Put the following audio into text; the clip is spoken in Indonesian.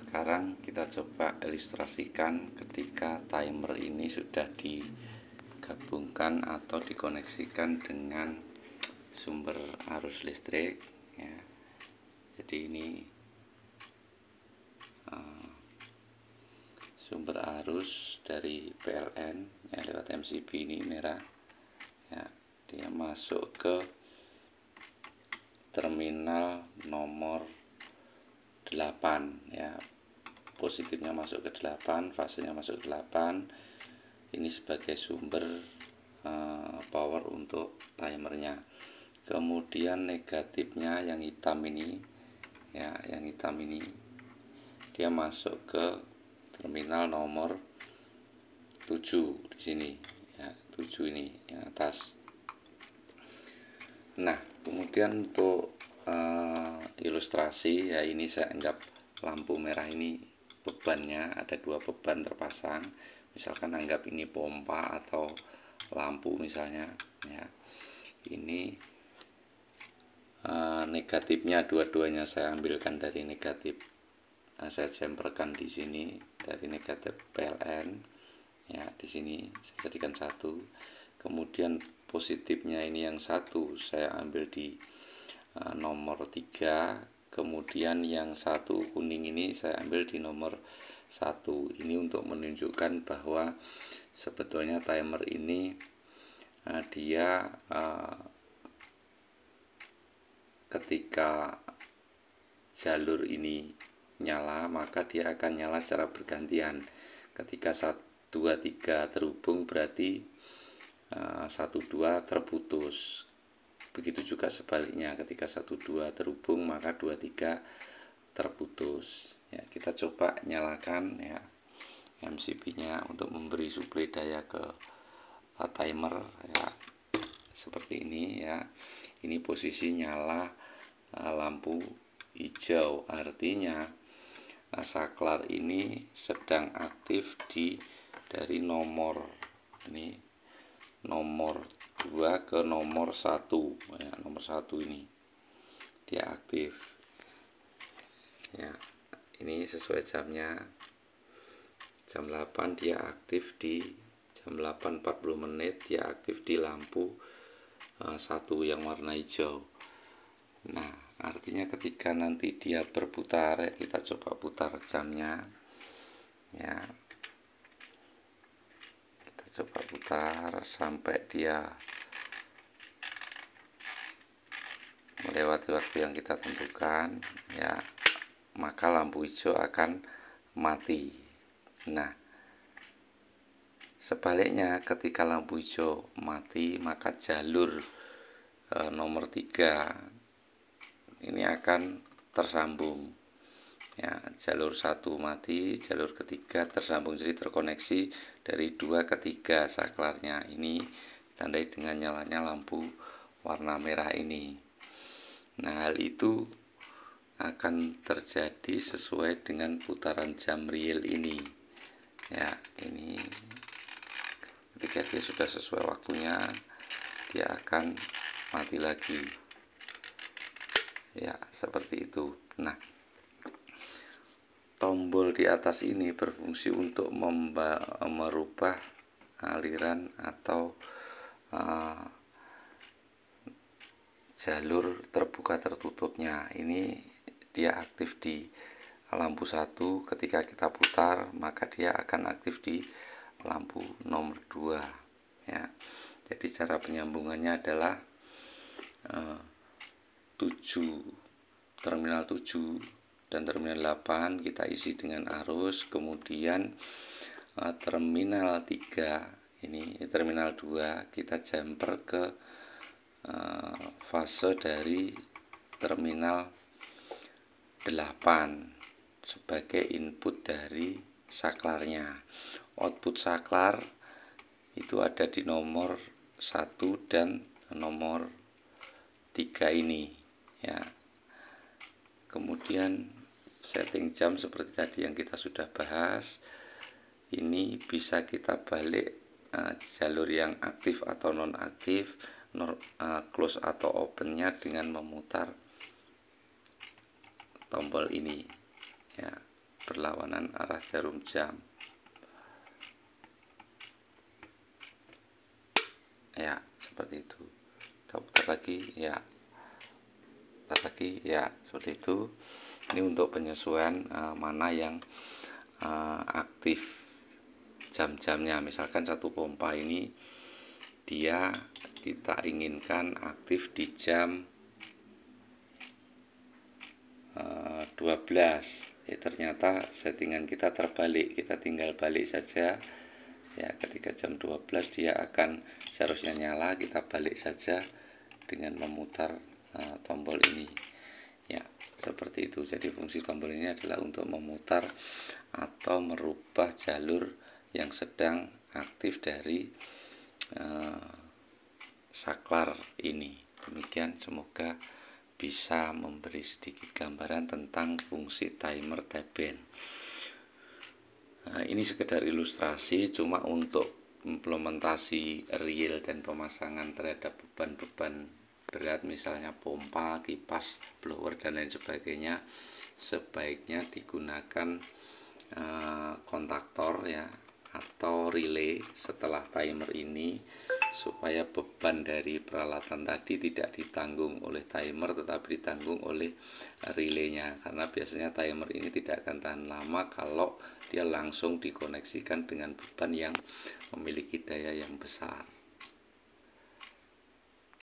Sekarang kita coba ilustrasikan ketika timer ini sudah digabungkan atau dikoneksikan dengan sumber arus listrik ya. Jadi ini sumber arus dari PLN ya, lewat MCB ini merah ya, dia masuk ke terminal nomor 8 ya, positifnya masuk ke 8, fasenya masuk ke 8. Ini sebagai sumber power untuk timernya. Kemudian negatifnya yang hitam ini ya, yang hitam ini dia masuk ke terminal nomor 7 di sini ya, 7 ini yang atas. Nah, kemudian untuk ilustrasi ya, ini saya anggap lampu merah ini bebannya ada 2 beban terpasang. Misalkan anggap ini pompa atau lampu misalnya ya. Ini negatifnya dua-duanya saya ambilkan dari negatif. Nah, saya jemperkan di sini dari negatif PLN ya, di sini saya jadikan 1. Kemudian positifnya ini yang 1 saya ambil di nomor 3. Kemudian yang 1 kuning ini saya ambil di nomor 1. Ini untuk menunjukkan bahwa sebetulnya timer ini dia ketika jalur ini nyala maka dia akan nyala secara bergantian. Ketika 1, 2, 3 terhubung berarti 1, 2 terputus. Begitu juga sebaliknya, ketika 1, 2 terhubung maka 2, 3 terputus ya. Kita coba nyalakan ya MCB-nya untuk memberi suplai daya ke timer ya, seperti ini ya. Ini posisi nyala lampu hijau, artinya saklar ini sedang aktif dari nomor ini, nomor 2 ke nomor 1 ya, nomor 1 ini dia aktif ya. Ini sesuai jamnya, jam 8 dia aktif di jam 8.40 dia aktif di lampu 1 yang warna hijau. Nah, artinya ketika nanti dia berputar, kita coba putar jamnya ya. Coba putar sampai dia melewati waktu yang kita tentukan ya, maka lampu hijau akan mati. Nah, sebaliknya ketika lampu hijau mati maka jalur nomor 3 ini akan tersambung ya. Jalur 1 mati, jalur ketiga tersambung, jadi terkoneksi dari 2 ke 3 saklarnya. Ini tandai dengan nyalanya lampu warna merah ini. Nah, hal itu akan terjadi sesuai dengan putaran jam real ini ya. Ini ketika dia sudah sesuai waktunya dia akan mati lagi ya, seperti itu. Nah, tombol di atas ini berfungsi untuk merubah aliran atau jalur terbuka tertutupnya. Ini dia aktif di lampu 1, ketika kita putar maka dia akan aktif di lampu nomor 2 ya. Jadi cara penyambungannya adalah terminal 7 dan terminal 8 kita isi dengan arus. Kemudian terminal 3 ini, terminal 2 kita jumper ke fase dari terminal 8 sebagai input dari saklarnya. Output saklar itu ada di nomor 1 dan nomor 3 ini ya. Kemudian setting jam seperti tadi yang kita sudah bahas. Ini bisa kita balik jalur yang aktif atau non aktif, close atau opennya dengan memutar tombol ini ya. berlawanan arah jarum jam. Ya, seperti itu. Kita putar lagi, ya. Putar lagi, ya, seperti itu. Ini untuk penyesuaian mana yang aktif jam-jamnya. Misalkan satu pompa ini dia kita inginkan aktif di jam 12. Ternyata settingan kita terbalik, kita tinggal balik saja. Ya, ketika jam 12 dia akan seharusnya nyala, kita balik saja dengan memutar tombol ini. Ya, seperti itu. Jadi fungsi tombol ini adalah untuk memutar atau merubah jalur yang sedang aktif dari saklar ini. Demikian, semoga bisa memberi sedikit gambaran tentang fungsi timer TBN. Nah, ini sekedar ilustrasi, cuma untuk implementasi real dan pemasangan terhadap beban-beban berat, misalnya pompa, kipas, blower, dan lain sebagainya, sebaiknya digunakan kontaktor ya, atau relay setelah timer ini, supaya beban dari peralatan tadi tidak ditanggung oleh timer tetapi ditanggung oleh relaynya, karena biasanya timer ini tidak akan tahan lama kalau dia langsung dikoneksikan dengan beban yang memiliki daya yang besar.